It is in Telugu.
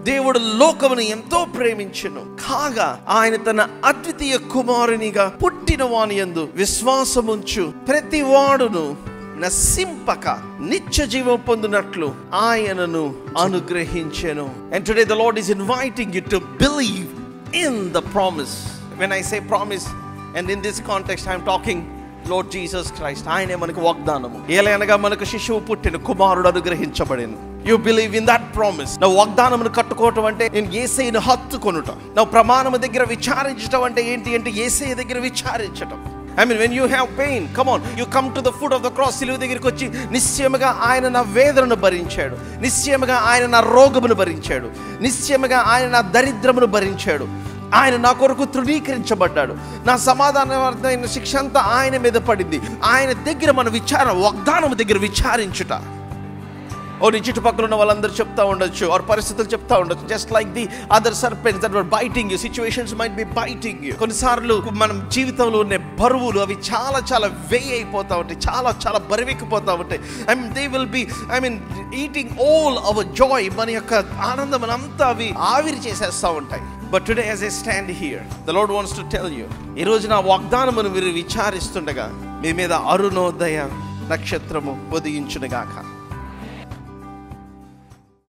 దేవుడు లోకమును ఎంతో ప్రేమించెను కాగా ఆయన తన అద్వితీయ కుమారునిగా పుట్టిన వాని యందు విశ్వాసముంచు ప్రతి వాడును నశింపక నిత్య జీవం పొందునట్లు ఆయనను అనుగ్రహించెను. And today the Lord is inviting you to believe in the promise. When I say promise, and in this context I am talking Lord Jesus Christ. ఆయనే మనకు వాగ్దానము. ఏలయనగా మనకు శిశువు పుట్టిన, కుమారుడు అనుగ్రహించబడెను. You believe in that promise. నా వాగ్దానమును కట్టుకోవటం అంటే నేను యేసయ్యను హత్తుకొనుట. నా ప్రమాణము దగ్గర విచారించటం అంటే ఏంటి అంటే యేసయ్య దగ్గర విచారించటం. I mean, when you have pain, come on, you come to the foot of the cross. సిలువ దగ్గరికి వచ్చి నిశ్చయముగా ఆయన నా వేదనను భరించాడు, నిశ్చయముగా ఆయన నా రోగమును భరించాడు, నిశ్చయముగా ఆయన నా దరిద్రమును భరించాడు, ఆయన నా కొరకు తృణీకరించబడ్డాడు, నా సమాధానమైన శిక్ష అంతా ఆయన మీద పడింది. ఆయన దగ్గర మన వాగ్దానము దగ్గర విచారించుట. నీ చుట్టుపక్కల ఉన్న వాళ్ళందరూ చెప్తా ఉండొచ్చు, ఆర్ పరిస్థితులు చెప్తా ఉండొచ్చు, just like the other serpents that were biting you, situations might be biting you. కొన్నిసార్లు మనం జీవితంలో ఉన్న బరువులు అవి చాలా చాలా వెయ్యి అయిపోతా ఉంటాయి, చాలా చాలా బరువెక్కిపోతా ఉంటాయి. They will be eating all our Joy, మన యొక్క ఆనందం అంతా అవి ఆవిరి చేసేస్తూ ఉంటాయి. But today as I stand here, the lord wants to tell you, ఈ రోజు నా వాగ్దానమును మీరు విచారిస్తుండగా మీ మీద అరుణోదయ నక్షత్రము ఉదయించునుగాక.